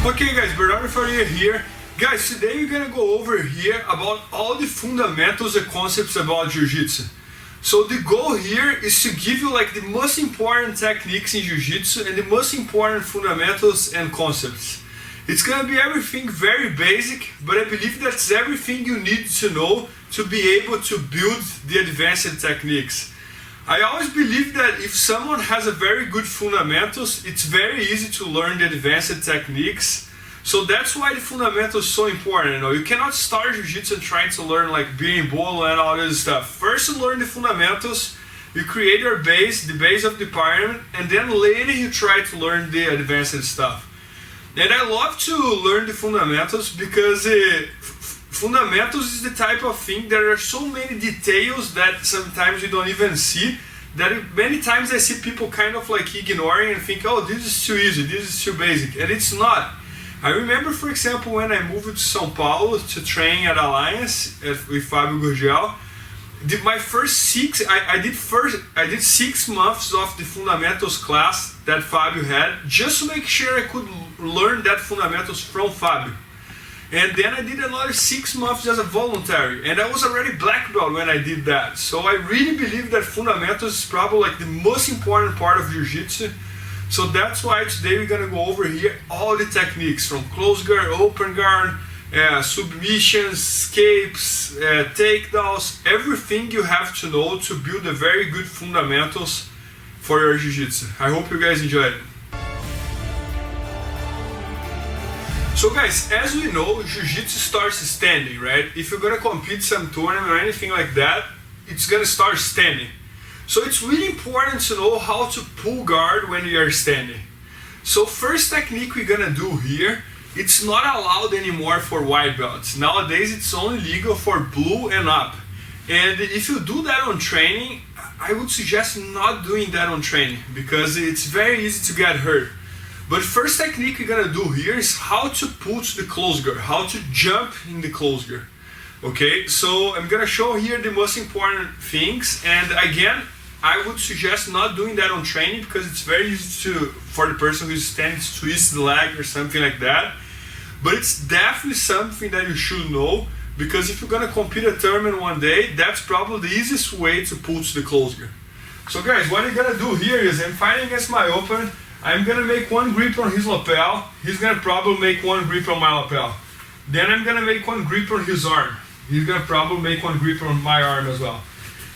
Okay guys, Bernardo Faria here. Guys, today we're gonna go over here about all the fundamentals and concepts about Jiu-Jitsu. So the goal here is to give you like the most important techniques in Jiu-Jitsu and the most important fundamentals and concepts. It's gonna be everything very basic, but I believe that's everything you need to know to be able to build the advanced techniques. I always believe that if someone has a very good fundamentals, it's very easy to learn the advanced techniques. So that's why the fundamentals is so important. You know, you cannot start Jiu-Jitsu trying to learn like being bull and all this stuff. First you learn the fundamentals, you create your base, the base of the pyramid, and then later you try to learn the advanced stuff. And I love to learn the fundamentals because fundamentals is the type of thing, there are so many details that sometimes you don't even see, that many times I see people kind of like ignoring and think, oh, this is too easy, this is too basic, and it's not. I remember, for example, when I moved to São Paulo to train at Alliance with Fábio Gurgel, my first I did 6 months of the fundamentals class that Fábio had, just to make sure I could learn that fundamentals from Fábio. And then I did another 6 months as a voluntary, and I was already black belt when I did that. So I really believe that fundamentals is probably like the most important part of Jiu-Jitsu. So that's why today we're gonna go over here all the techniques from close guard, open guard, submissions, escapes, takedowns, everything you have to know to build a very good fundamentals for your Jiu-Jitsu. I hope you guys enjoyed it. So guys, as we know, Jiu-Jitsu starts standing, right? If you're gonna compete some tournament or anything like that, it's gonna start standing. So it's really important to know how to pull guard when you are standing. So first technique we're gonna do here, it's not allowed anymore for white belts. Nowadays it's only legal for blue and up. And if you do that on training, I would suggest not doing that on training because it's very easy to get hurt. But first technique we're gonna do here is how to pull to the close guard, how to jump in the close guard. Okay, so I'm gonna show here the most important things, and again, I would suggest not doing that on training because it's very easy for the person who's standing to twist the leg or something like that. But it's definitely something that you should know, because if you're gonna compete a tournament one day, that's probably the easiest way to pull to the close guard. So guys, what I'm gonna do here is I'm fighting against my opponent. I'm gonna make one grip on his lapel. He's gonna probably make one grip on my lapel. Then I'm gonna make one grip on his arm. He's gonna probably make one grip on my arm as well.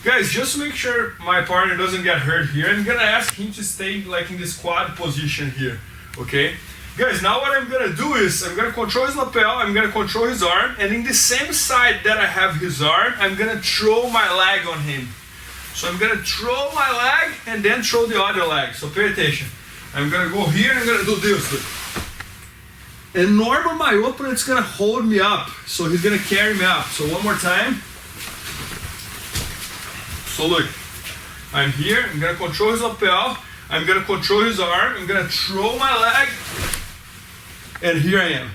Guys, just to make sure my partner doesn't get hurt here, I'm gonna ask him to stay like in this quad position here, okay? Guys, now what I'm gonna do is, I'm gonna control his lapel, I'm gonna control his arm, and in the same side that I have his arm, I'm gonna throw my leg on him. So I'm gonna throw my leg, and then throw the other leg, so pay attention. I'm gonna go here, and I'm gonna do this. And normally my opponent's gonna hold me up, so he's gonna carry me up. So one more time. So look, I'm here, I'm gonna control his lapel, I'm gonna control his arm, I'm gonna throw my leg, and here I am.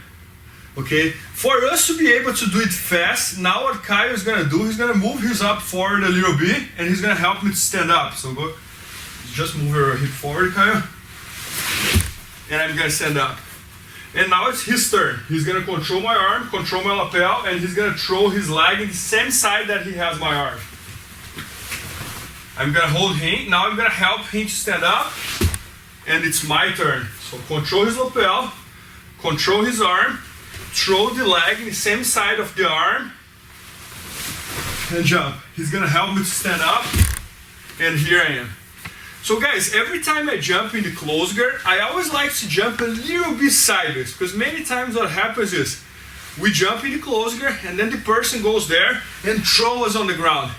Okay? For us to be able to do it fast, now what Kyle is gonna do, he's gonna move his up forward a little bit, and he's gonna help me to stand up. So go, just move your hip forward, Kyle. And I'm gonna stand up. And now it's his turn. He's gonna control my arm, control my lapel, and he's gonna throw his leg in the same side that he has my arm. I'm gonna hold him, now I'm gonna help him to stand up, and it's my turn. So control his lapel, control his arm, throw the leg in the same side of the arm, and jump. He's gonna help me to stand up, and here I am. So guys, every time I jump in the close guard, I always like to jump a little bit sideways, because many times what happens is, we jump in the close guard, and then the person goes there and throws us on the ground.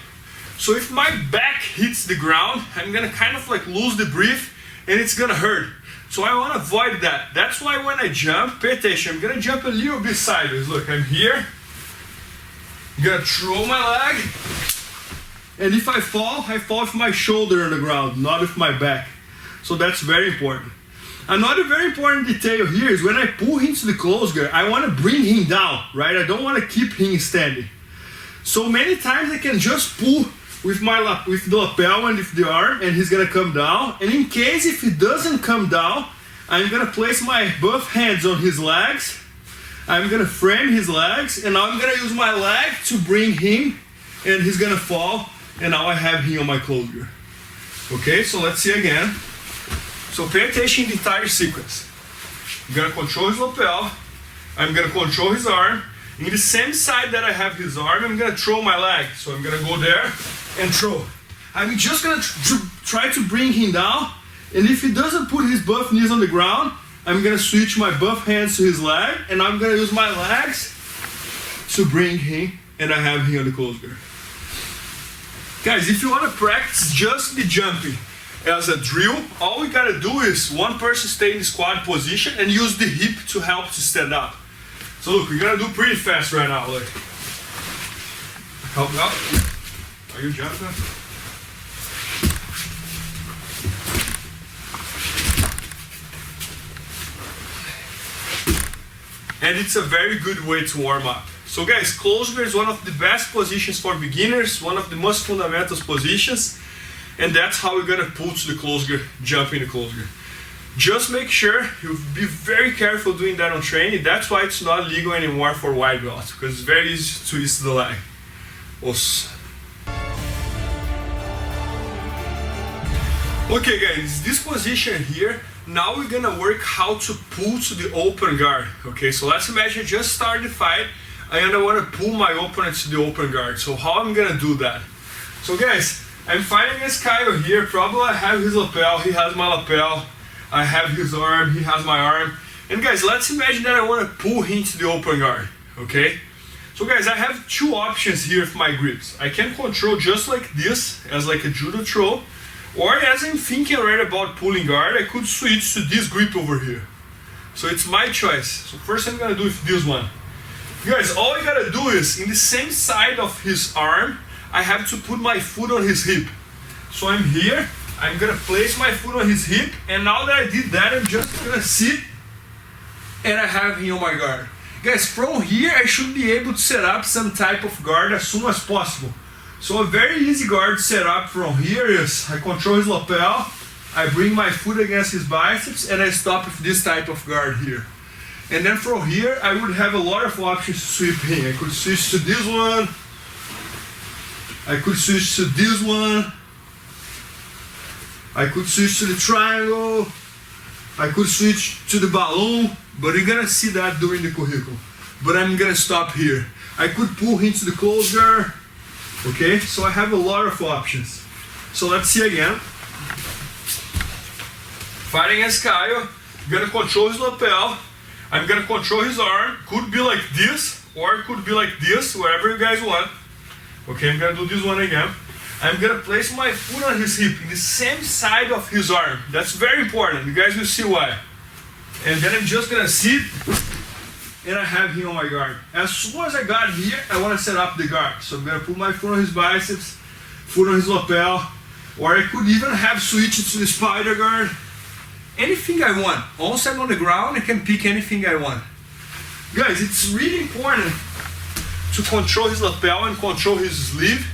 So if my back hits the ground, I'm gonna kind of like lose the breath and it's gonna hurt. So I wanna avoid that. That's why when I jump, pay attention, I'm gonna jump a little bit sideways. Look, I'm here, I'm gonna throw my leg, and if I fall with my shoulder on the ground, not with my back. So that's very important. Another very important detail here is when I pull him to the close guard, I wanna bring him down, right? I don't wanna keep him standing. So many times I can just pull with the lapel and with the arm, and he's gonna come down. And in case if he doesn't come down, I'm gonna place my both hands on his legs. I'm gonna frame his legs, and now I'm gonna use my leg to bring him, and he's gonna fall, and now I have him on my closer. Okay, so let's see again. So pay attention to the entire sequence. I'm gonna control his lapel. I'm gonna control his arm. In the same side that I have his arm, I'm gonna throw my leg. So I'm gonna go there and throw. I'm just gonna try to bring him down, and if he doesn't put his both knees on the ground, I'm gonna switch my both hands to his leg, and I'm gonna use my legs to bring him, and I have him on the close guard. Guys, if you wanna practice just the jumping as a drill, all we gotta do is one person stay in the squat position and use the hip to help to stand up. So look, we're gonna do pretty fast right now. Look. Help me out. Are you jumping? And it's a very good way to warm up. So guys, close guard is one of the best positions for beginners, one of the most fundamental positions, and that's how we're gonna pull to the close guard, jump in the close guard. Just make sure you be very careful doing that on training. That's why it's not legal anymore for white belts, because it's very easy to twist the leg. Okay guys, this position here, now we're gonna work how to pull to the open guard. Okay, so let's imagine I just started the fight and I wanna pull my opponent to the open guard. So how I'm gonna do that? So guys, I'm fighting against Kyle here. Probably I have his lapel, he has my lapel. I have his arm, he has my arm. And guys, let's imagine that I wanna pull him to the open guard, okay? So guys, I have two options here with my grips. I can control just like this, as like a judo throw, or as I'm thinking already about pulling guard, I could switch to this grip over here. So it's my choice. So first I'm gonna do with this one. Guys, all I gotta do is, in the same side of his arm, I have to put my foot on his hip. So I'm here, I'm gonna place my foot on his hip, and now that I did that, I'm just gonna sit, and I have him on my guard. Guys, from here, I should be able to set up some type of guard as soon as possible. So a very easy guard set up from here is, I control his lapel, I bring my foot against his biceps, and I stop with this type of guard here. And then from here, I would have a lot of options to sweep him. I could switch to this one, I could switch to this one, I could switch to the triangle, I could switch to the balloon, but you're gonna see that during the curriculum. But I'm gonna stop here. I could pull him to the close guard. Okay, so I have a lot of options. So let's see again. Fighting against Kyle, I'm gonna control his lapel, I'm gonna control his arm. Could be like this, or it could be like this, wherever you guys want. Okay, I'm gonna do this one again. I'm gonna place my foot on his hip, in the same side of his arm. That's very important, you guys will see why. And then I'm just gonna sit, and I have him on my guard. As soon as I got here, I want to set up the guard. So I'm gonna put my foot on his biceps, foot on his lapel, or I could even have switched to the spider guard. Anything I want. Once I'm on the ground, I can pick anything I want. Guys, it's really important to control his lapel and control his sleeve,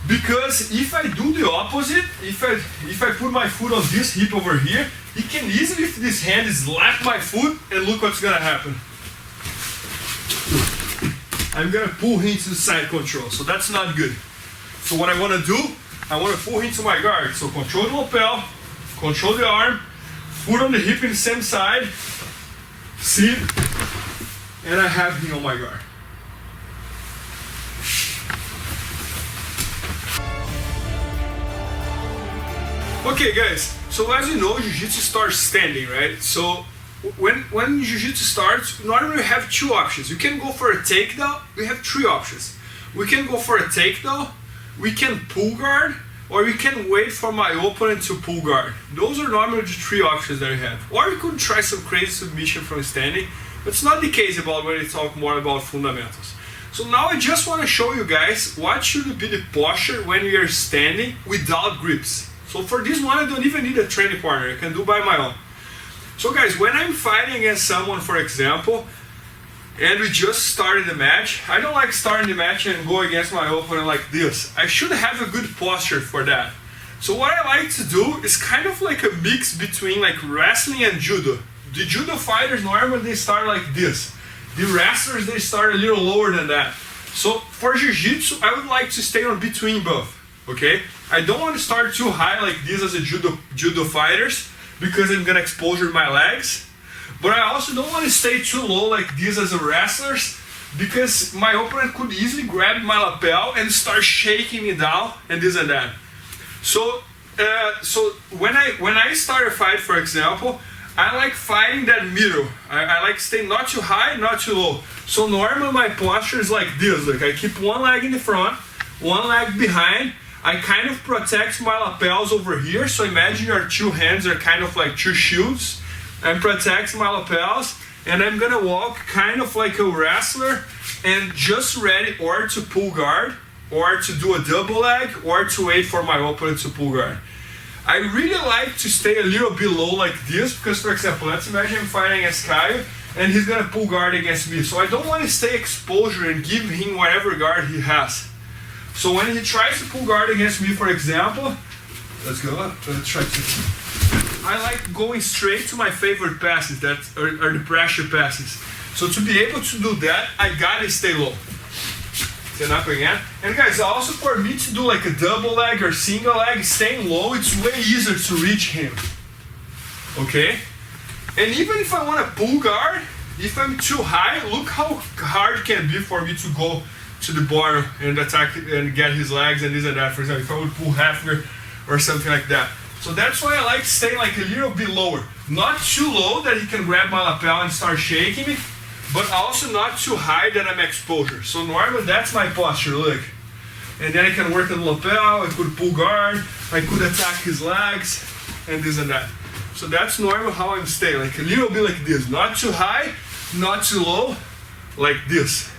because if I do the opposite, if I put my foot on this hip over here, he can easily, with this hand, slap my foot, and look what's gonna happen. I'm gonna pull him to the side control, so that's not good. So what I wanna do, I wanna pull him to my guard. So control the lapel, control the arm, foot on the hip in the same side, sit, and I have him on my guard. Okay guys, so as you know, Jiu-Jitsu starts standing, right? So when Jiu-Jitsu starts, normally we have two options. You can go for a takedown, we have three options. We can go for a takedown, we can pull guard, or we can wait for my opponent to pull guard. Those are normally the three options that we have. Or we could try some crazy submission from standing, but it's not the case about when we talk more about fundamentals. So now I just want to show you guys what should be the posture when we are standing without grips. So for this one, I don't even need a training partner, I can do by my own. So guys, when I'm fighting against someone, for example, and we just started the match, I don't like starting the match and go against my opponent like this. I should have a good posture for that. So what I like to do is kind of like a mix between like wrestling and judo. The judo fighters normally they start like this. The wrestlers they start a little lower than that. So for jiu-jitsu I would like to stay on between both. Okay? I don't want to start too high like this as a judo fighters because I'm gonna exposure my legs. But I also don't want to stay too low like this as a wrestlers because my opponent could easily grab my lapel and start shaking me down and this and that. So when I start a fight, for example, I like fighting that middle. I like staying not too high, not too low. So normally my posture is like this. Like I keep one leg in the front, one leg behind. I kind of protect my lapels over here. So imagine your two hands are kind of like two shields. I'm protecting my lapels, and I'm gonna walk kind of like a wrestler and just ready or to pull guard, or to do a double leg, or to wait for my opponent to pull guard. I really like to stay a little bit low like this because, for example, let's imagine I'm fighting against Caio and he's gonna pull guard against me. So I don't want to stay exposure and give him whatever guard he has. So when he tries to pull guard against me, for example, let's go, let's try to... I like going straight to my favorite passes, that are the pressure passes. So to be able to do that, I gotta stay low. Stand up again. And guys, also for me to do like a double leg or single leg, staying low, it's way easier to reach him. Okay? And even if I want to pull guard, if I'm too high, look how hard it can be for me to go to the bottom and attack and get his legs and this and that. For example, if I would pull Hefner or something like that. So that's why I like staying like a little bit lower. Not too low that he can grab my lapel and start shaking me, but also not too high that I'm exposure. So normally that's my posture, look. And then I can work on the lapel, I could pull guard, I could attack his legs, and this and that. So that's normal how I'm staying, like a little bit like this. Not too high, not too low, like this.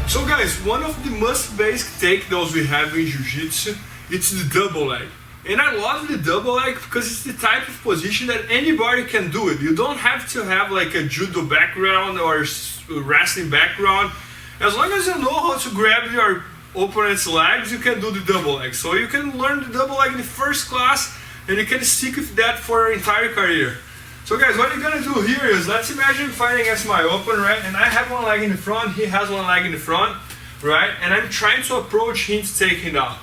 So guys, one of the most basic takedowns we have in Jiu-Jitsu, it's the double leg. And I love the double leg because it's the type of position that anybody can do it. You don't have to have like a judo background or wrestling background. As long as you know how to grab your opponent's legs, you can do the double leg. So you can learn the double leg in the first class and you can stick with that for your entire career. So guys, what you're gonna do here is, let's imagine fighting against my opponent, right? And I have one leg in the front, he has one leg in the front, right? And I'm trying to approach him to take him down.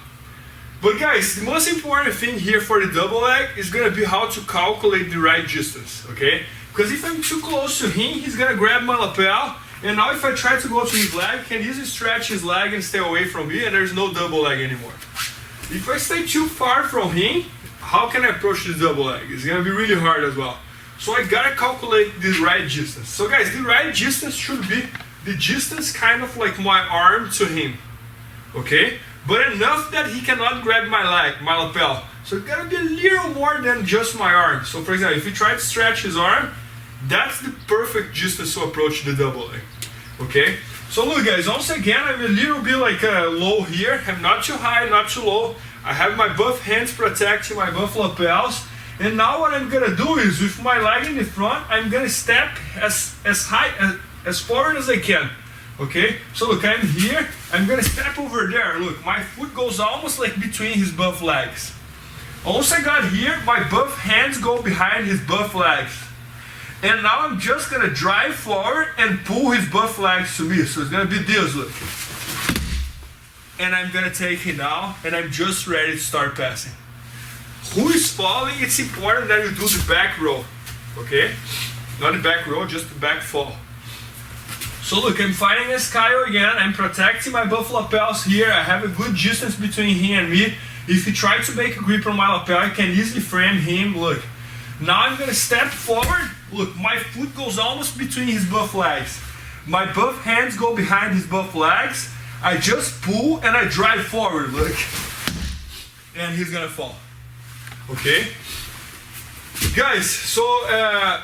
But guys, the most important thing here for the double leg is gonna be how to calculate the right distance, okay? Because if I'm too close to him, he's gonna grab my lapel, and now if I try to go to his leg, he can easily stretch his leg and stay away from me, and there's no double leg anymore. If I stay too far from him, how can I approach the double leg? It's gonna be really hard as well. So I gotta calculate the right distance. So guys, the right distance should be the distance kind of like my arm to him, okay? But enough that he cannot grab my leg, my lapel. So it gotta be a little more than just my arm. So for example, if he tries to stretch his arm, that's the perfect distance to approach the double leg, okay? So look guys, once again, I'm a little bit like low here. I'm not too high, not too low. I have my both hands protecting my both lapels. And now what I'm gonna do is, with my leg in the front, I'm gonna step as high, as forward as I can. Okay? So look, I'm here, I'm gonna step over there. Look, my foot goes almost like between his both legs. Once I got here, my both hands go behind his both legs. And now I'm just gonna drive forward and pull his both legs to me. So it's gonna be this, look. And I'm gonna take him down, and I'm just ready to start passing. Who is falling, it's important that you do the back roll, okay? Not the back roll, just the back fall. So look, I'm fighting against Caio again. I'm protecting my both lapels here. I have a good distance between him and me. If he tries to make a grip on my lapel, I can easily frame him. Look, now I'm gonna step forward. Look, my foot goes almost between his both legs. My both hands go behind his both legs. I just pull and I drive forward, look. And he's gonna fall. Okay? Guys, so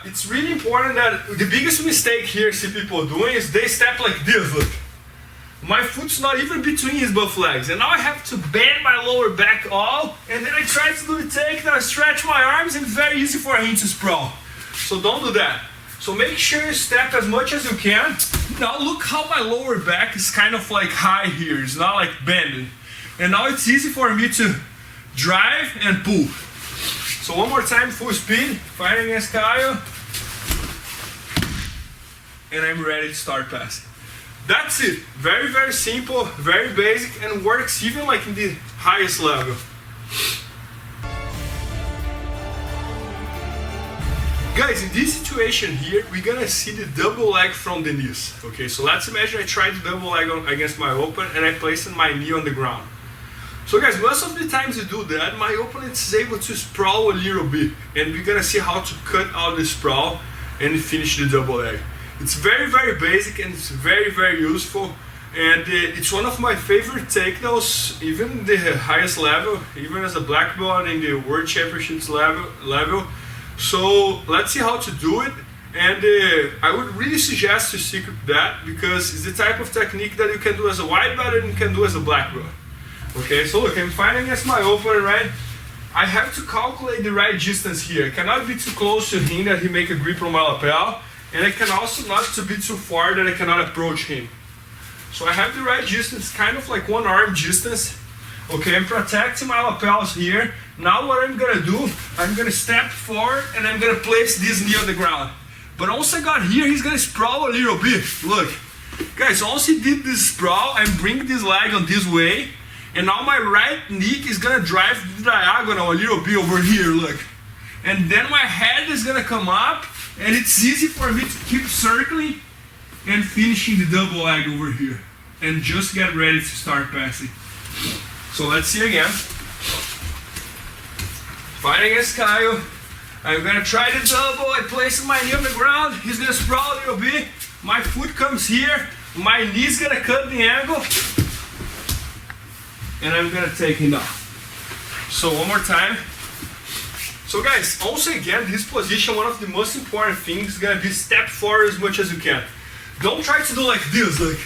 it's really important that the biggest mistake here I see people doing is they step like this, look. My foot's not even between his both legs. And now I have to bend my lower back all, and then I try to do the take, then I stretch my arms, and it's very easy for him to sprawl. So don't do that. So make sure you step as much as you can. Now look how my lower back is kind of like high here. It's not like bending. And now it's easy for me to drive and pull. So one more time, full speed, fighting against Kyle. And I'm ready to start passing. That's it. Very, very simple, very basic, and works even like in the highest level. Guys, in this situation here, we're gonna see the double leg from the knees. Okay, so let's imagine I tried the double leg against my opponent and I placed my knee on the ground. So guys, most of the times you do that, my opponent is able to sprawl a little bit, and we're gonna see how to cut out the sprawl and finish the double leg. It's very, very basic and it's very, very useful. And it's one of my favorite takedowns, even the highest level, even as a black belt in the World Championships level. So let's see how to do it, and I would really suggest to stick with that because it's the type of technique that you can do as a white belt and you can do as a black belt. Okay, so look, I'm fighting against my opponent, right? I have to calculate the right distance here. I cannot be too close to him that he make a grip on my lapel, and I can also not to be too far that I cannot approach him. So I have the right distance, kind of like one arm distance. Okay, I'm protecting my lapels here. Now what I'm gonna do, I'm gonna step forward and I'm gonna place this knee on the ground. But once I got here, he's gonna sprawl a little bit. Look, guys, once he did this sprawl, I'm bringing this leg on this way. And now my right knee is gonna drive the diagonal a little bit over here, look. And then my head is gonna come up, and it's easy for me to keep circling and finishing the double leg over here. And just get ready to start passing. So let's see again. Fighting against Kyle. I'm gonna try the double. I place my knee on the ground. He's gonna sprawl a little bit. My foot comes here. My knee's gonna cut the angle. And I'm gonna take him down. So one more time. So guys, also again, this position, one of the most important things is gonna be step forward as much as you can. Don't try to do like this, like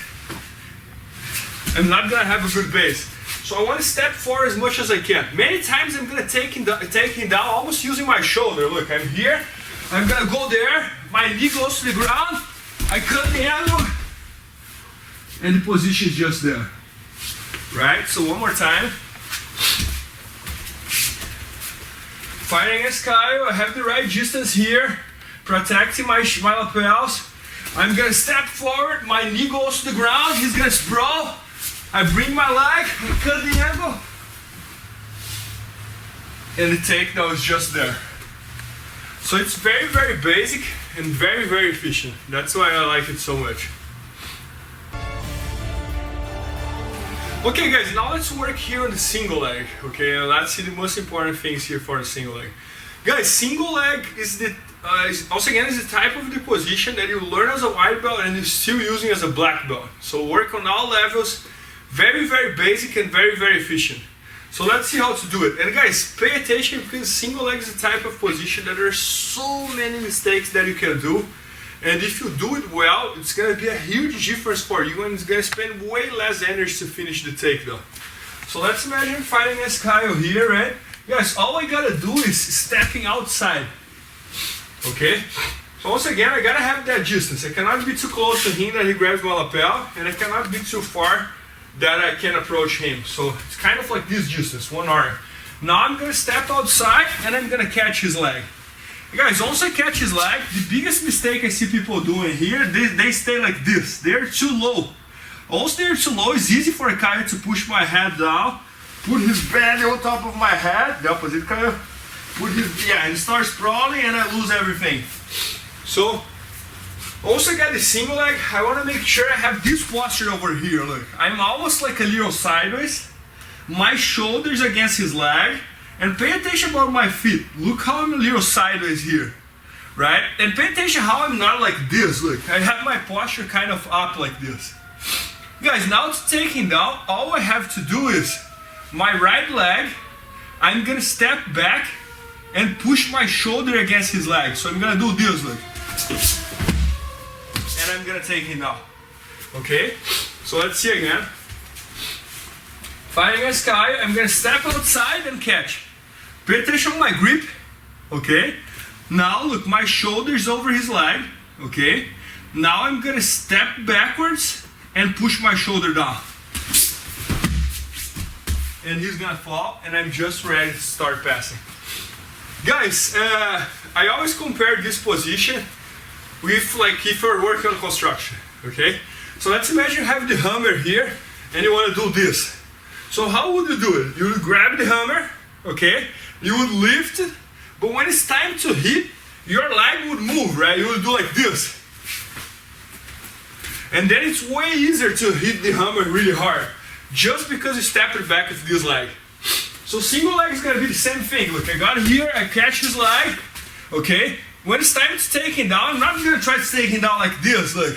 I'm not gonna have a good base. So I want to step forward as much as I can. Many times I'm gonna take him down almost using my shoulder. Look, I'm here, I'm gonna go there, my knee goes to the ground, I cut the angle, and the position is just there. Right, so one more time. Fighting against Kyle, I have the right distance here, protecting my lapels. I'm gonna step forward, my knee goes to the ground, he's gonna sprawl. I bring my leg, I cut the angle, and the takedown is just there. So it's very, very basic and very, very efficient. That's why I like it so much. Okay guys, now let's work here on the single leg. Okay, let's see the most important things here for the single leg. Guys, single leg is the also again is the type of the position that you learn as a white belt and you're still using as a black belt. So work on all levels, very, very basic and very, very efficient. So let's see how to do it. And guys, pay attention because single leg is the type of position that there are so many mistakes that you can do. And if you do it well, it's going to be a huge difference for you and it's going to spend way less energy to finish the takedown. So let's imagine fighting against Kyle here, right? Guys, all I got to do is stepping outside. Okay? So once again, I got to have that distance. I cannot be too close to him that he grabs my lapel, and I cannot be too far that I can approach him. So it's kind of like this distance, one arm. Now I'm going to step outside and I'm going to catch his leg. Guys, once I catch his leg, the biggest mistake I see people doing here, they stay like this. They're too low. Once they're too low, it's easy for a Kyle to push my head down, put his belly on top of my head, the opposite Kyle, and start sprawling and I lose everything. So, also got the single leg, I want to make sure I have this posture over here, look. I'm almost like a little sideways, my shoulders against his leg, and pay attention about my feet. Look how I'm a little sideways here, right? And pay attention how I'm not like this, look. I have my posture kind of up like this. Guys, now to take him down, all I have to do is, my right leg, I'm gonna step back and push my shoulder against his leg. So I'm gonna do this, look. And I'm gonna take him down. Okay? So let's see again. Fighting against Kyle, I'm gonna step outside and catch. Pay attention on my grip. Okay? Now look, my shoulder is over his leg. okay? Now I'm gonna step backwards and push my shoulder down. And he's gonna fall, and I'm just ready to start passing. Guys, I always compare this position with like if you're working on construction, okay? So let's imagine you have the hammer here, and you wanna do this. So how would you do it? You would grab the hammer, okay? You would lift it, but when it's time to hit, your leg would move, right? You would do like this. And then it's way easier to hit the hammer really hard, just because you step it back with this leg. So single leg is gonna be the same thing. Look, I got here, I catch his leg, okay? When it's time to take him down, I'm not gonna try to take him down like this, look.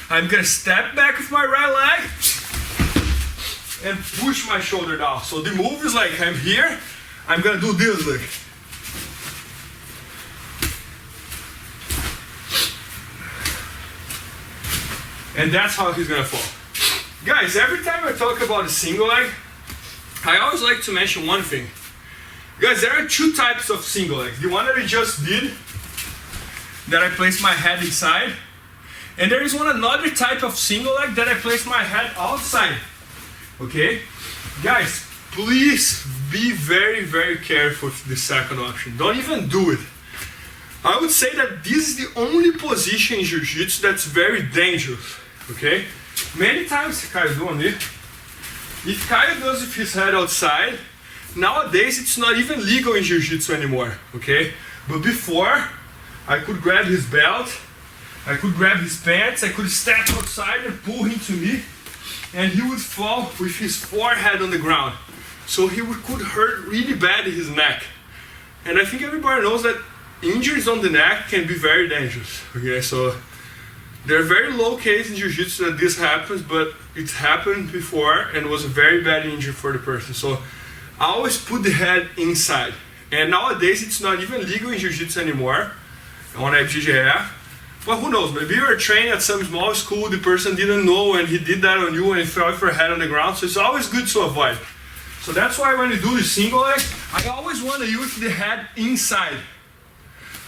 I'm gonna step back with my right leg and push my shoulder down. So the move is like, I'm here, I'm gonna do this, look. And that's how he's gonna fall. Guys, every time I talk about a single leg, I always like to mention one thing. Guys, there are two types of single legs. The one that I just did, that I placed my head inside, and there is another type of single leg that I place my head outside. Okay? Guys, please be very, very careful with the second option. Don't even do it. I would say that this is the only position in Jiu-Jitsu that's very dangerous. Okay? Many times, Caio, do on me. If Caio does with his head outside, nowadays it's not even legal in Jiu-Jitsu anymore, okay? But before, I could grab his belt, I could grab his pants, I could step outside and pull him to me, and he would fall with his forehead on the ground. So he could hurt really bad his neck. And I think everybody knows that injuries on the neck can be very dangerous, okay? So there are very low cases in Jiu-Jitsu that this happens, but it's happened before and was a very bad injury for the person. So I always put the head inside. And nowadays it's not even legal in Jiu-Jitsu anymore on BJJ. But who knows, maybe you were trained at some small school, the person didn't know and he did that on you and he fell with your head on the ground. So it's always good to avoid. So that's why when you do the single leg, I always want to use the head inside.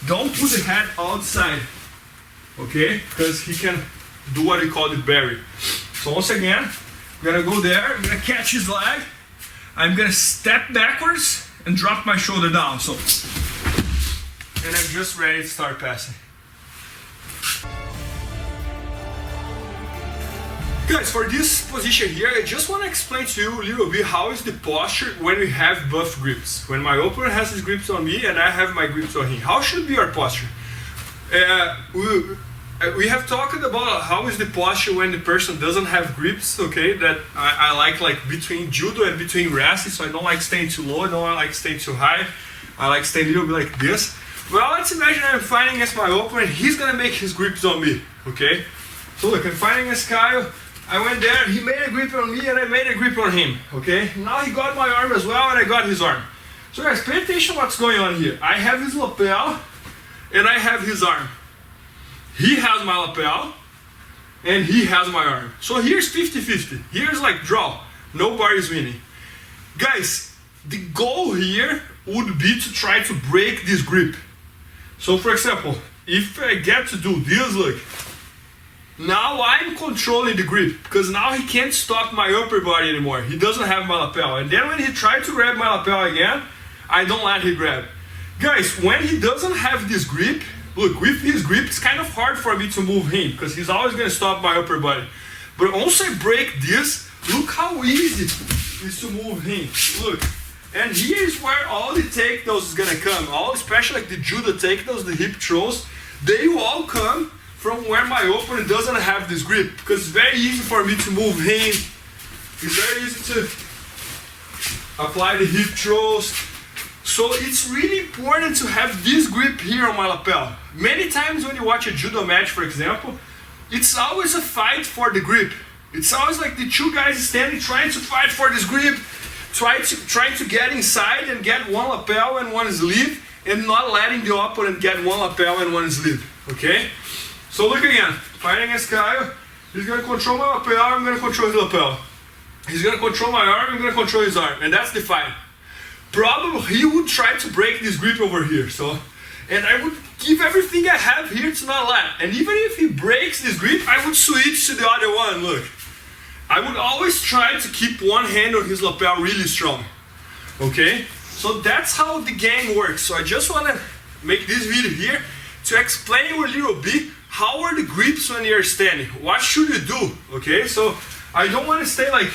Don't put the head outside. Okay, because he can do what we call the bury. So once again, I'm gonna go there, I'm gonna catch his leg, I'm gonna step backwards and drop my shoulder down. So, and I'm just ready to start passing. Guys, for this position here, I just want to explain to you a little bit how is the posture when we have buff grips. When my opponent has his grips on me and I have my grips on him. How should be our posture? We have talked about how is the posture when the person doesn't have grips, okay? That I like between judo and between wrestling, so I don't like staying too low, I don't like staying too high. I like staying a little bit like this. Well, let's imagine I'm fighting against my opponent, he's gonna make his grips on me, okay? So look, I'm fighting against Caio, I went there, he made a grip on me and I made a grip on him, okay? Now he got my arm as well and I got his arm. So guys, pay attention what's going on here. I have his lapel and I have his arm. He has my lapel, and he has my arm. So here's 50-50. Here's like draw. Nobody's winning. Guys, the goal here would be to try to break this grip. So for example, if I get to do this, look. Now I'm controlling the grip, because now he can't stop my upper body anymore. He doesn't have my lapel. And then when he tried to grab my lapel again, I don't let him grab. Guys, when he doesn't have this grip, look, with his grip, it's kind of hard for me to move him because he's always going to stop my upper body. But once I break this, look how easy it is to move him. Look. And here's where all the takedowns is going to come. All, especially like the judo takedowns, the hip throws, they all come from where my opponent doesn't have this grip. Because it's very easy for me to move him. It's very easy to apply the hip throws. So it's really important to have this grip here on my lapel. Many times when you watch a judo match, for example, it's always a fight for the grip. It's always like the two guys standing trying to fight for this grip, trying to get inside and get one lapel and one sleeve, and not letting the opponent get one lapel and one sleeve, okay? So look again, fighting against Caio, he's gonna control my lapel, I'm gonna control his lapel. He's gonna control my arm, I'm gonna control his arm, and that's the fight. Probably he would try to break this grip over here, so and I would give everything I have here to not let. And even if he breaks this grip, I would switch to the other one, look. I would always try to keep one hand on his lapel really strong, okay? So that's how the game works. So I just wanna make this video here to explain you a little bit how are the grips when you're standing. What should you do, okay? So I don't wanna stay like,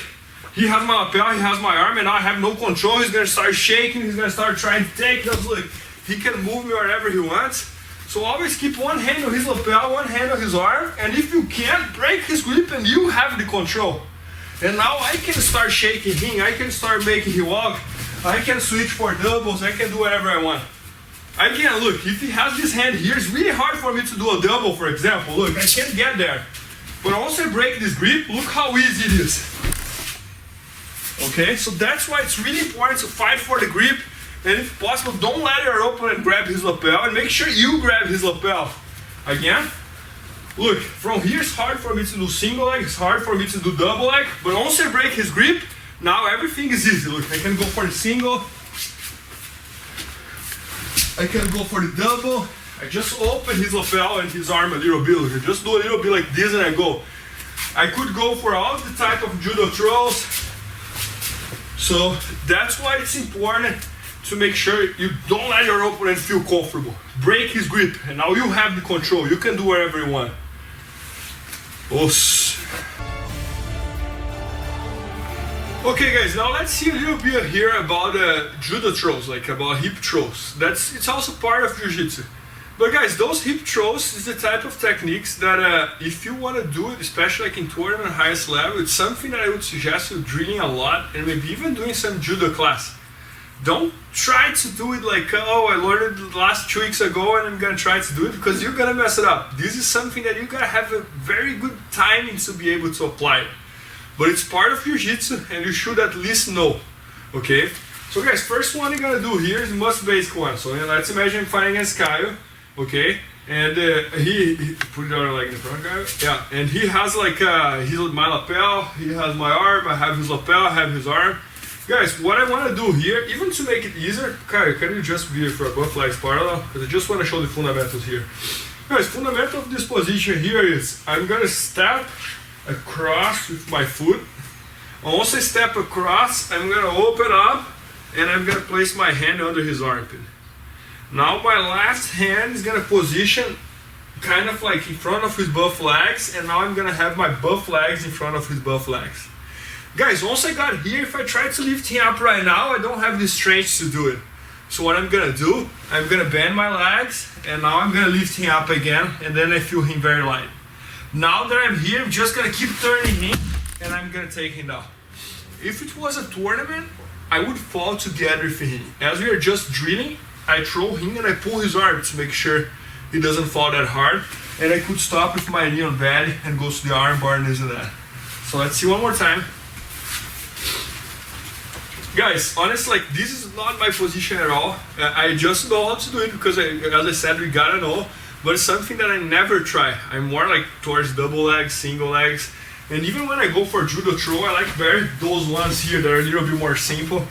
he has my lapel, he has my arm, and I have no control. He's gonna start shaking, he's gonna start trying to take us. Look, he can move me wherever he wants. So always keep one hand on his lapel, one hand on his arm, and if you can't, break his grip and you have the control. And now I can start shaking him, I can start making him walk, I can switch for doubles, I can do whatever I want. Again, look, if he has this hand here, it's really hard for me to do a double, for example. Look, I can't get there. But once I break this grip, look how easy it is. Okay, so that's why it's really important to fight for the grip, and if possible, don't let your opponent grab his lapel, and make sure you grab his lapel. Again, look, from here it's hard for me to do single leg, it's hard for me to do double leg, but once I break his grip, now everything is easy. Look, I can go for the single, I can go for the double, I just open his lapel and his arm a little bit, look, I just do a little bit like this and I go. I could go for all the type of judo throws. So that's why it's important to make sure you don't let your opponent feel comfortable. Break his grip, and now you have the control. You can do whatever you want. Okay guys, now let's see a little bit here about judo throws, like about hip throws. It's also part of jiu-jitsu. But guys, those hip throws is the type of techniques that if you want to do it, especially like in tournament highest level, it's something that I would suggest you drilling a lot and maybe even doing some judo class. Don't try to do it like, oh, I learned it last 2 weeks ago and I'm gonna try to do it, because you're gonna mess it up. This is something that you gotta have a very good timing to be able to apply it. But it's part of jiu-jitsu and you should at least know, okay? So guys, first one you're gonna do here is the most basic one. So let's imagine I'm fighting against Kyle. Okay, and he put the other leg in the front, guy. Yeah, and he has like my lapel, he has my arm, I have his lapel, I have his arm. Guys, what I want to do here, even to make it easier, Kyle, can you just be for both legs parallel? Because I just want to show the fundamentals here. Guys, fundamental of this position here is I'm gonna step across with my foot. Once I step across, I'm gonna open up and I'm gonna place my hand under his armpit. Now my left hand is gonna position kind of like in front of his both legs, and now I'm gonna have my both legs in front of his both legs. Guys, once I got here, if I try to lift him up right now, I don't have the strength to do it. So what I'm gonna do, I'm gonna bend my legs, and now I'm gonna lift him up again, and then I feel him very light. Now that I'm here, I'm just gonna keep turning him, and I'm gonna take him down. If it was a tournament, I would fall together with him. As we are just drilling, I throw him and I pull his arm to make sure he doesn't fall that hard. And I could stop with my knee on belly and go to the arm bar and this and that. So let's see one more time. Guys, honestly, like this is not my position at all. I just know how to do it because, as I said, we gotta know. But it's something that I never try. I'm more like towards double legs, single legs. And even when I go for judo throw, I like those ones here that are a little bit more simple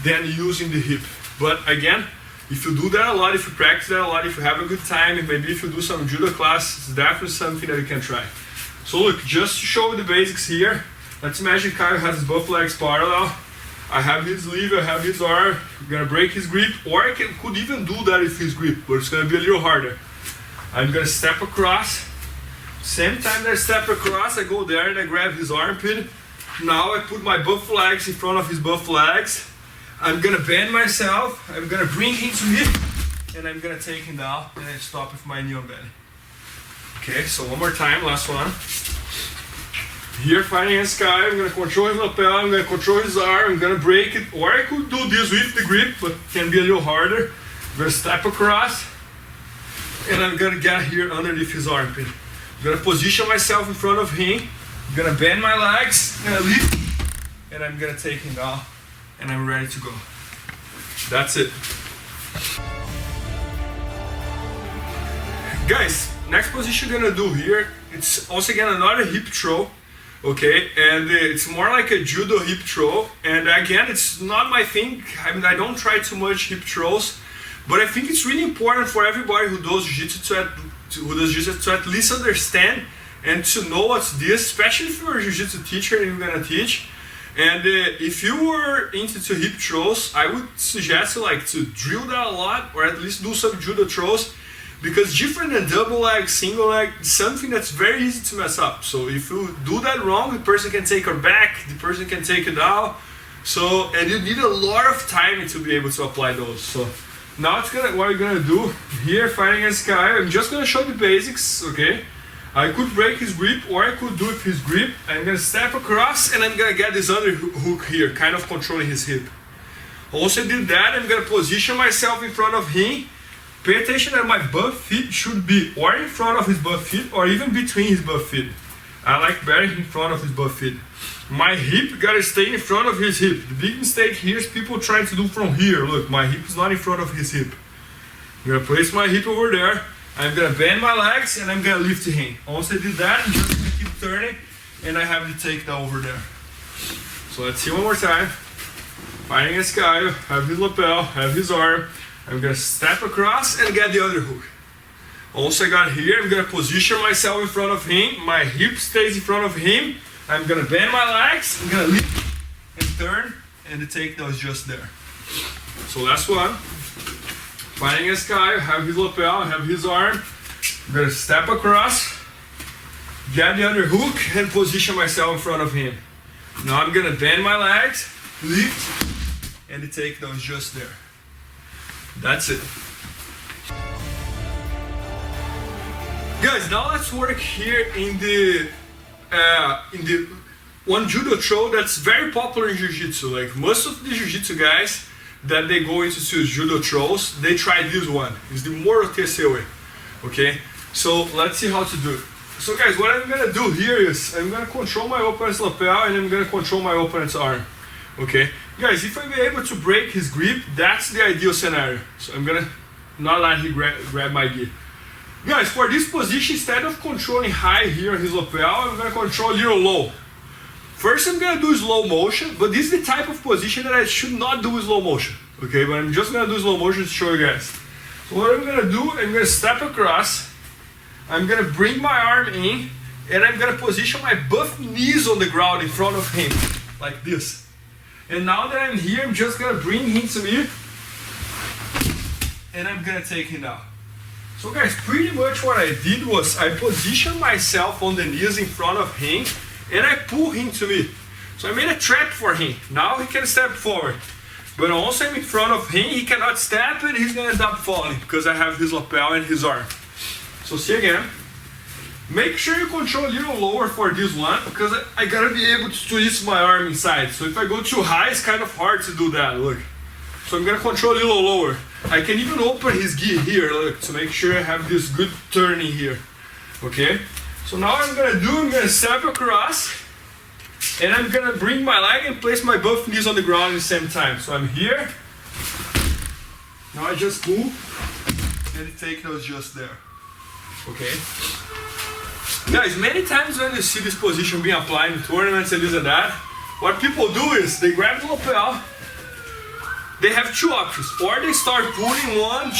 than using the hip. But again, if you do that a lot, if you practice that a lot, if you have a good time, and maybe if you do some judo class, it's definitely something that you can try. So look, just to show you the basics here, let's imagine Kyle has his both legs parallel. I have his sleeve, I have his arm, I'm gonna break his grip, or I could even do that with his grip, but it's gonna be a little harder. I'm gonna step across. Same time that I step across, I go there and I grab his armpit. Now I put my both legs in front of his both legs. I'm gonna bend myself, I'm gonna bring him to me, and I'm gonna take him down, and I stop with my knee on belly. Okay, so one more time, last one. Here fighting against Sky, I'm gonna control his lapel, I'm gonna control his arm, I'm gonna break it, or I could do this with the grip, but it can be a little harder. I'm gonna step across, and I'm gonna get here underneath his armpit. I'm gonna position myself in front of him, I'm gonna bend my legs, I'm gonna lift, and I'm gonna take him down, and I'm ready to go. That's it. Guys, next position we're gonna do here, it's once again another hip throw. Okay, and it's more like a judo hip throw, and again, it's not my thing. I mean, I don't try too much hip throws, But I think it's really important for everybody who does jiu-jitsu to at least understand and to know what's this, especially if you're a jiu-jitsu teacher and you're gonna teach. And if you were into hip throws, I would suggest you like to drill that a lot, or at least do some judo throws, because different than double leg, single leg, it's something that's very easy to mess up. So if you do that wrong, the person can take her back, the person can take it down. So, and you need a lot of time to be able to apply those. So now what we're gonna do here, fighting against Kai, I'm just gonna show the basics, okay? I could break his grip, or I could do it with his grip. I'm gonna step across and I'm gonna get this under hook here, kind of controlling his hip. Once I did that, I'm gonna position myself in front of him. Pay attention that my butt feet should be or in front of his butt feet or even between his butt feet. I like better in front of his butt feet. My hip gotta stay in front of his hip. The big mistake here is people trying to do from here. Look, my hip is not in front of his hip. I'm gonna place my hip over there. I'm gonna bend my legs and I'm gonna lift him. Once I did that, I'm just gonna keep turning and I have the takedown over there. So let's see one more time. Fighting against Caio, have his lapel, have his arm. I'm gonna step across and get the other hook. Once I got here, I'm gonna position myself in front of him. My hip stays in front of him. I'm gonna bend my legs, I'm gonna lift and turn, and the takedown is just there. So last one. Fighting against Caio, have his lapel, have his arm. I'm gonna step across, get the other hook, and position myself in front of him. Now I'm gonna bend my legs, lift, and the takedown is just there. That's it. Guys, now let's work here in the one judo throw that's very popular in jiu-jitsu. Like most of the jiu-jitsu guys that they go into judo throws, they try this one. It's the Moro TCOE. Okay? So let's see how to do it. So guys, what I'm gonna do here is I'm gonna control my opponent's lapel and I'm gonna control my opponent's arm. Okay? Guys, if I'm able to break his grip, that's the ideal scenario. So I'm gonna not let him grab my gi. Guys, for this position, instead of controlling high here on his lapel, I'm gonna control a little low. First, I'm gonna do slow motion, but this is the type of position that I should not do with slow motion. Okay, but I'm just gonna do slow motion to show you guys. So what I'm gonna do, I'm gonna step across, I'm gonna bring my arm in, and I'm gonna position my both knees on the ground in front of him, like this. And now that I'm here, I'm just gonna bring him to me, and I'm gonna take him down. So guys, pretty much what I did was I positioned myself on the knees in front of him, and I pull him to me. So I made a trap for him. Now he can step forward. But once I'm in front of him, he cannot step and he's gonna end up falling because I have his lapel and his arm. So see again. Make sure you control a little lower for this one because I gotta be able to twist my arm inside. So if I go too high, it's kind of hard to do that, look. So I'm gonna control a little lower. I can even open his gi here, look, to make sure I have this good turning here. Okay? So now what I'm gonna step across and I'm gonna bring my leg and place my both knees on the ground at the same time. So I'm here. Now I just pull and the takedown is just there. Okay? Guys, many times when you see this position being applied in tournaments and this and that, what people do is they grab the lapel. They have two options. Or they start pulling 1, 2,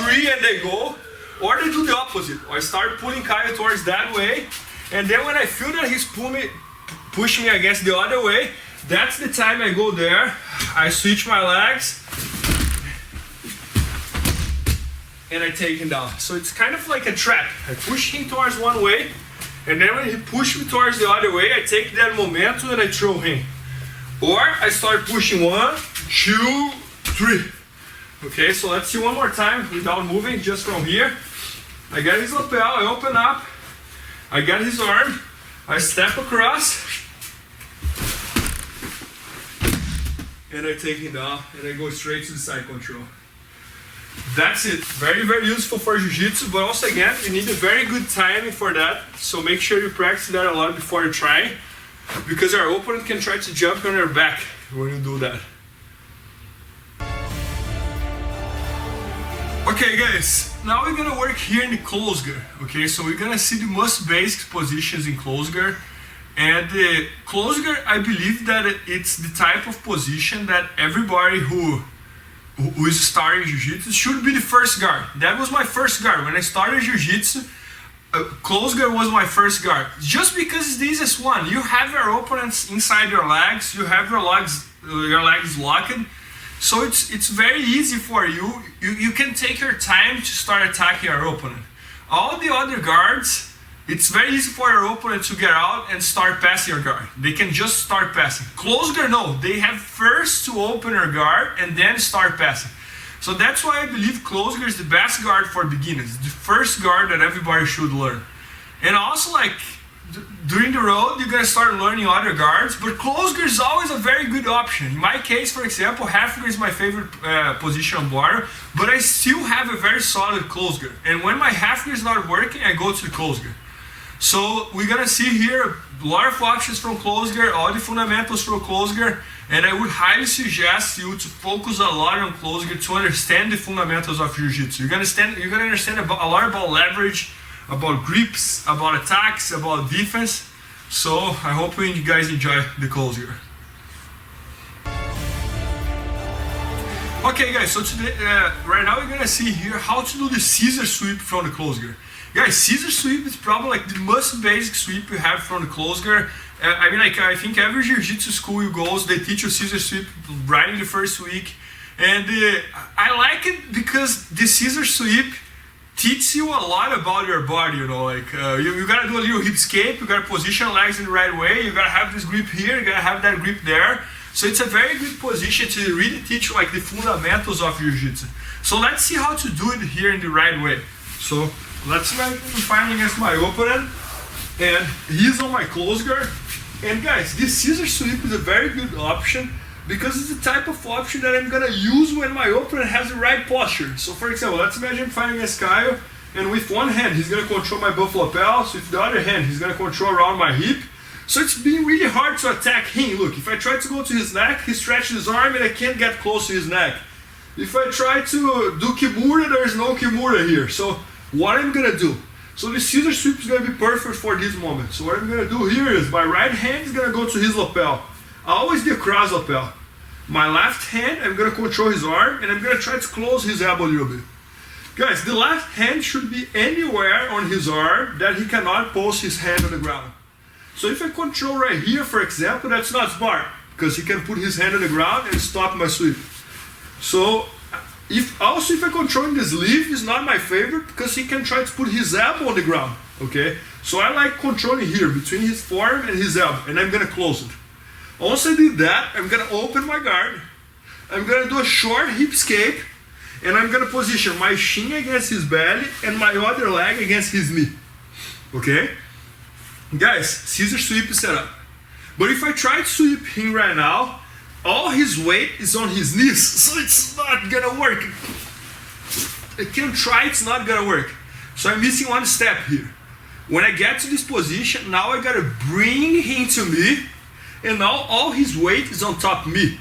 3 and they go. Or they do the opposite. Or I start pulling Caio towards that way. And then when I feel that he's pushing me against the other way, that's the time I go there. I switch my legs. And I take him down. So it's kind of like a trap. I push him towards one way. And then when he pushes me towards the other way, I take that momentum and I throw him. Or I start pushing 1, 2, 3. Okay, so let's see one more time without moving, just from here. I get his lapel, I open up, I get his arm, I step across, and I take him down, and I go straight to the side control. That's it. Very, very useful for jiu-jitsu, but also again, you need a very good timing for that, so make sure you practice that a lot before you try, because our opponent can try to jump on your back when you do that. Okay guys, now we're gonna work here in the close guard. Okay, so we're gonna see the most basic positions in close guard. And the close guard, I believe that it's the type of position that everybody who who is starting Jiu-Jitsu should be the first guard. That was my first guard. When I started Jiu-Jitsu, close guard was my first guard. Just because it's the easiest one. You have your opponents inside your legs, you have your legs locked. So it's very easy for you. You can take your time to start attacking your opponent. All the other guards, it's very easy for your opponent to get out and start passing your guard. They can just start passing. Close guard, no. They have first to open your guard and then start passing. So that's why I believe close guard is the best guard for beginners. The first guard that everybody should learn. And also, like, during the road, you're going to start learning other guards, but close guard is always a very good option. In my case, for example, half guard is my favorite position on bar, but I still have a very solid close guard. And when my half guard is not working, I go to the close guard. So we're going to see here a lot of options from close guard, all the fundamentals from close guard, and I would highly suggest you to focus a lot on close guard to understand the fundamentals of Jiu-Jitsu. You're going to understand a lot about leverage, about grips, about attacks, about defense. So I hope you guys enjoy the close guard. Okay guys, so today, right now we're going to see here how to do the scissor sweep from the close guard. Guys, scissor sweep is probably like the most basic sweep you have from the close guard. I mean, like, I think every Jiu-Jitsu school you go, they teach you scissor sweep right in the first week. And I like it because the scissor sweep teaches you a lot about your body, you know, like you gotta do a little hip escape, you gotta position legs in the right way, you gotta have this grip here, you gotta have that grip there. So it's a very good position to really teach you like the fundamentals of Jiu-Jitsu. So let's see how to do it here in the right way. So let's say I'm fighting against my opponent and he's on my close guard. And guys, this scissor sweep is a very good option because it's the type of option that I'm gonna use when my opponent has the right posture. So for example, let's imagine I'm fighting against Kyle, and with one hand he's gonna control my buff lapels, with the other hand he's gonna control around my hip. So it's been really hard to attack him. Look, if I try to go to his neck, he stretches his arm and I can't get close to his neck. If I try to do Kimura, there's no Kimura here. So what I'm gonna do? So the scissor sweep is gonna be perfect for this moment. So what I'm gonna do here is my right hand is gonna go to his lapel. I always do a cross lapel. My left hand, I'm gonna control his arm and I'm gonna try to close his elbow a little bit. Guys, the left hand should be anywhere on his arm that he cannot post his hand on the ground. So if I control right here, for example, that's not smart because he can put his hand on the ground and stop my sweep. So if I control in the sleeve, is not my favorite because he can try to put his elbow on the ground. Okay, so I like controlling here between his forearm and his elbow, and I'm gonna close it. Once I did that, I'm gonna open my guard. I'm gonna do a short hip escape, and I'm gonna position my shin against his belly and my other leg against his knee. Okay, guys, scissor sweep is set up. But if I try to sweep him right now, all his weight is on his knees, so it's not gonna work. I can try, it's not gonna work. So I'm missing one step here. When I get to this position, now I gotta bring him to me, and now all his weight is on top of me.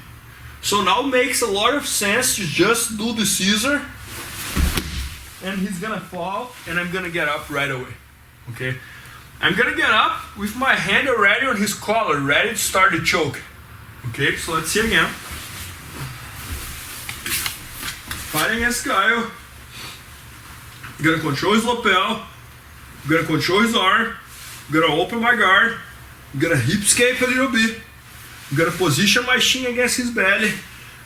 So now it makes a lot of sense to just do the scissor, and he's gonna fall, and I'm gonna get up right away. Okay? I'm gonna get up with my hand already on his collar, ready to start the choke. Okay, so let's see again. Fighting against Kyle. I'm gonna control his lapel. I'm gonna control his arm. I'm gonna open my guard. I'm gonna hip escape a little bit. I'm gonna position my shin against his belly.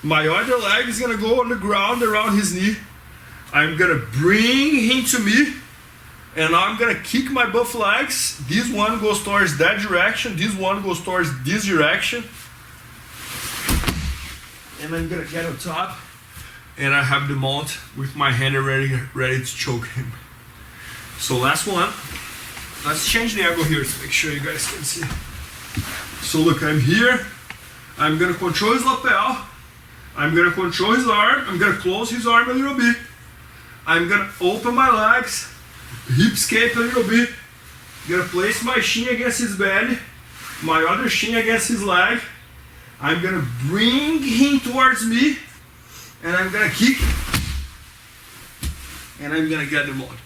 My other leg is gonna go on the ground around his knee. I'm gonna bring him to me. And now I'm gonna kick my buff legs. This one goes towards that direction. This one goes towards this direction. And I'm gonna get on top. And I have the mount with my hand ready to choke him. So last one. Let's change the angle here to make sure you guys can see. So look, I'm here. I'm gonna control his lapel. I'm gonna control his arm. I'm gonna close his arm a little bit. I'm gonna open my legs. Hip escape a little bit. Gonna place my shin against his belly, my other shin against his leg. I'm gonna bring him towards me, and I'm gonna kick, and I'm gonna get him on.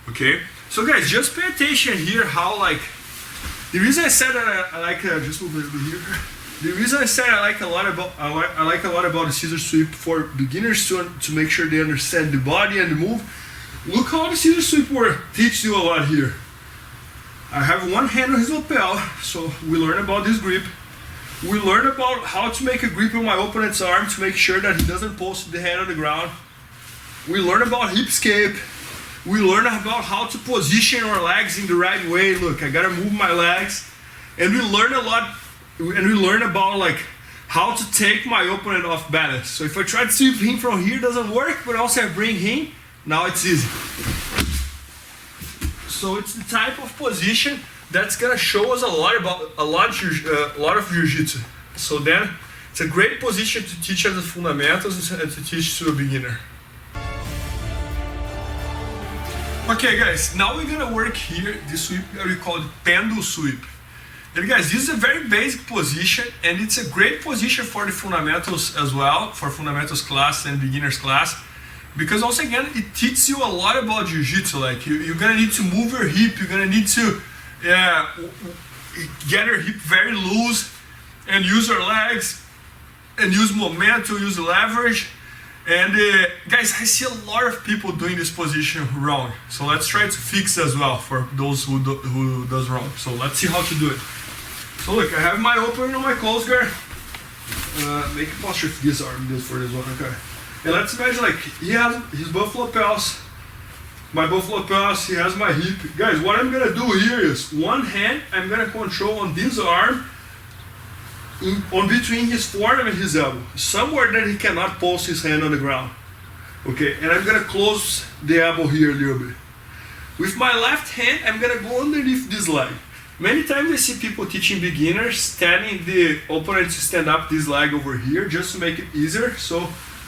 Okay? So guys, just pay attention here how, like, the reason I said that I like, just move a little bit here. The reason I said I like a lot about the scissor sweep for beginners to make sure they understand the body and the move. Look how the scissor sweep teaches you a lot here. I have one hand on his lapel, so we learn about this grip. We learn about how to make a grip on my opponent's arm to make sure that he doesn't post the hand on the ground. We learn about hip escape. We learn about how to position our legs in the right way. Look, I gotta move my legs. And we learn a lot, and we learn about like how to take my opponent off balance. So if I try to sweep him from here, it doesn't work, but also I bring him, now it's easy. So it's the type of position that's gonna show us a lot of jiu-jitsu. So then it's a great position to teach as a fundamentals and to teach to a beginner. Okay guys, now we're gonna work here this sweep that we call pendulum sweep. And guys, this is a very basic position and it's a great position for the fundamentals as well, for fundamentals class and beginners class. Because once again, it teaches you a lot about jiu-jitsu. Like you're gonna need to move your hip, you're gonna need to get your hip very loose and use your legs and use momentum, use leverage. And guys, I see a lot of people doing this position wrong. So let's try to fix as well for those who does wrong. So let's see how to do it. So look, I have my opener on my close guard. Make a posture for this arm, this for this one, okay. And let's imagine like he has his both lapels, my both lapels, he has my hip. Guys, what I'm gonna do here is one hand I'm gonna control on this arm on between his forearm and his elbow, somewhere that he cannot post his hand on the ground. Okay, and I'm gonna close the elbow here a little bit. With my left hand, I'm gonna go underneath this leg. Many times I see people teaching beginners telling the opponent to stand up this leg over here just to make it easier. So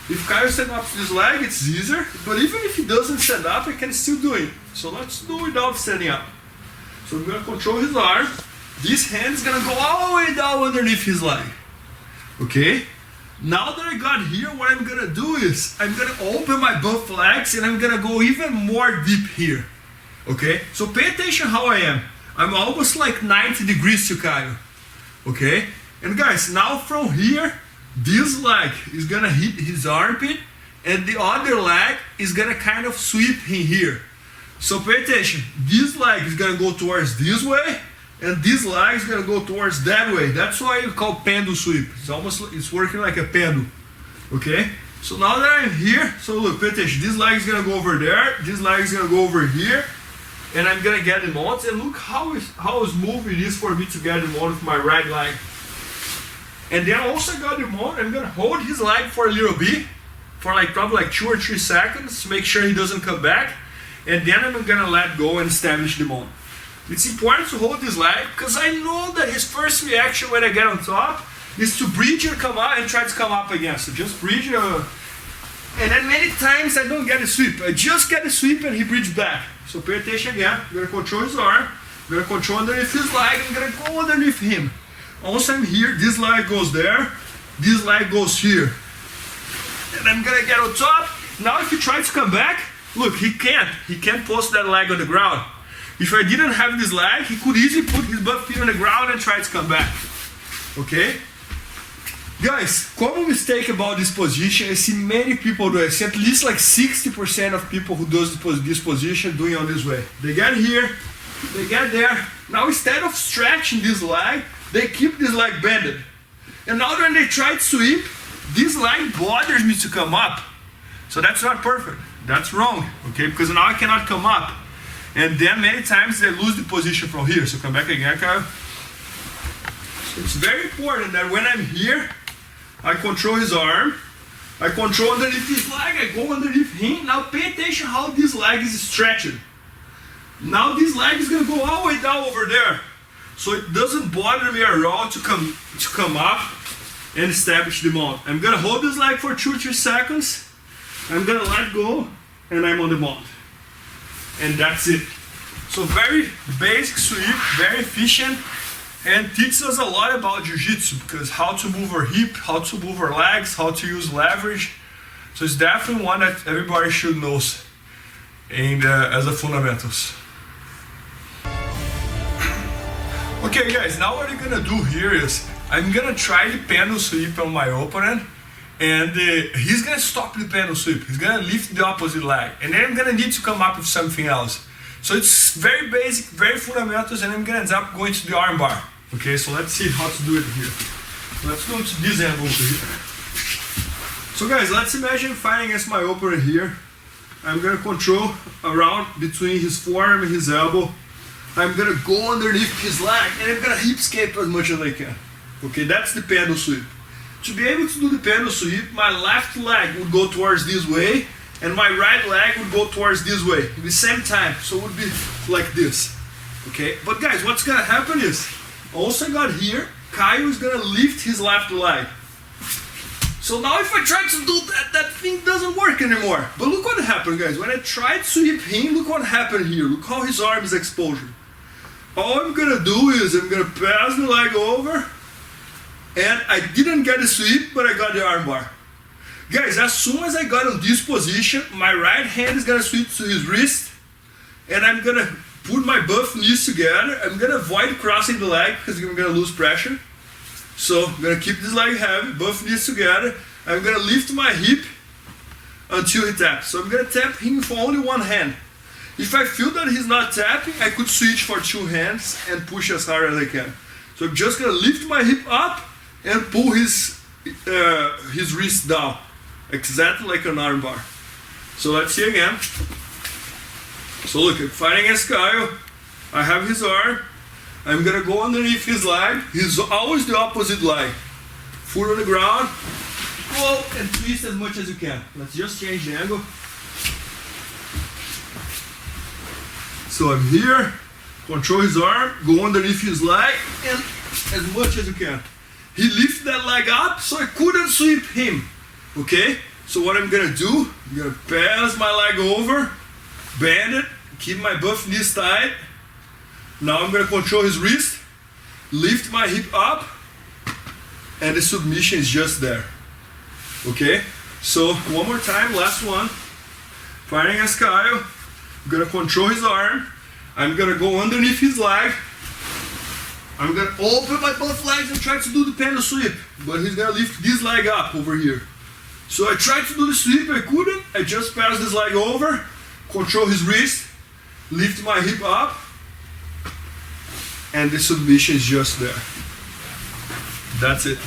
if Kyle stand up this leg, it's easier, but even if he doesn't stand up, I can still do it. So let's do it without standing up. So I'm gonna control his arm. This hand is gonna go all the way down underneath his leg. Okay? Now that I got here, what I'm gonna do is I'm gonna open my both legs and I'm gonna go even more deep here. Okay? So pay attention how I am. I'm almost like 90 degrees to Kyle. Okay? And guys, now from here, this leg is gonna hit his armpit and the other leg is gonna kind of sweep him here. So pay attention. This leg is gonna go towards this way and this leg is gonna go towards that way. That's why you call pendulum sweep. It's working like a pendulum. Okay? So now that I'm here, so look, pay attention. This leg is gonna go over there, this leg is gonna go over here, and I'm gonna get the mount. And look how smooth it is for me to get the mount with my right leg. And then also I got the mount. I'm gonna hold his leg for a little bit, for like probably like 2 or 3 seconds to make sure he doesn't come back. And then I'm gonna let go and establish the mount. It's important to hold this leg because I know that his first reaction when I get on top is to breach and come out and try to come up again. So just breach, and then many times I don't get a sweep. I just get a sweep and he breaches back. So pay attention again. I'm gonna control his arm. I'm gonna control underneath his leg. I'm gonna go underneath him. Once I'm here, this leg goes there. This leg goes here. And I'm gonna get on top. Now if he tries to come back, look, he can't. He can't post that leg on the ground. If I didn't have this leg, he could easily put his butt feet on the ground and try to come back. Okay? Guys, common mistake about this position, I see many people do it. I see at least like 60% of people who do this position doing it this way. They get here, they get there. Now instead of stretching this leg, they keep this leg bended. And now when they try to sweep, this leg bothers me to come up. So that's not perfect. That's wrong, okay? Because now I cannot come up. And then many times they lose the position from here. So come back again, Kyle. So it's very important that when I'm here, I control his arm. I control underneath his leg. I go underneath him. Now pay attention how this leg is stretched. Now this leg is going to go all the way down over there. So it doesn't bother me at all to come up and establish the mount. I'm going to hold this leg for 2 or 3 seconds. I'm going to let go and I'm on the mount. And that's it. So very basic sweep, very efficient, and teaches us a lot about jiu-jitsu because how to move our hip, how to move our legs, how to use leverage. So it's definitely one that everybody should know as a fundamentals. Okay guys, now what I'm gonna do here is I'm gonna try the pendulum sweep on my opponent, and he's gonna stop the pendulum sweep. He's gonna lift the opposite leg, and then I'm gonna need to come up with something else. So it's very basic, very fundamentals, and I'm gonna end up going to the arm bar. Okay, so let's see how to do it here. Let's go to this angle over here. So guys, let's imagine fighting against my opponent here. I'm gonna control around between his forearm and his elbow. I'm gonna go underneath his leg, and I'm gonna hip escape as much as I can. Okay, that's the pendulum sweep. To be able to do the pendulum sweep, my left leg would go towards this way, and my right leg would go towards this way at the same time. So it would be like this. Okay, but guys, what's gonna happen is, also I got here, Caio is gonna lift his left leg. So now if I try to do that, that thing doesn't work anymore. But look what happened, guys. When I tried to sweep him, look what happened here. Look how his arm is exposed. All I'm gonna do is I'm gonna pass the leg over, and I didn't get the sweep, but I got the armbar. Guys, as soon as I got in this position, my right hand is gonna switch to his wrist, and I'm gonna put my both knees together. I'm gonna avoid crossing the leg because I'm gonna lose pressure. So I'm gonna keep this leg heavy, both knees together. I'm gonna lift my hip until he taps. So I'm gonna tap him for only one hand. If I feel that he's not tapping, I could switch for two hands and push as hard as I can. So I'm just gonna lift my hip up and pull his wrist down, exactly like an arm bar. So let's see again. So look, I'm fighting against Caio. I have his arm. I'm gonna go underneath his leg. He's always the opposite leg. Foot on the ground. Go and twist as much as you can. Let's just change the angle. So I'm here, control his arm, go underneath his leg, and as much as you can. He lifted that leg up, so I couldn't sweep him. Okay? So what I'm gonna do, I'm gonna pass my leg over, bend it, keep my both knees tight. Now I'm gonna control his wrist, lift my hip up, and the submission is just there. Okay? So one more time, last one. Fighting against Caio. I'm gonna control his arm. I'm gonna go underneath his leg. I'm gonna open my both legs and try to do the pendulum sweep. But he's gonna lift this leg up over here. So I tried to do the sweep, I couldn't. I just passed this leg over, control his wrist, lift my hip up, and the submission is just there. That's it.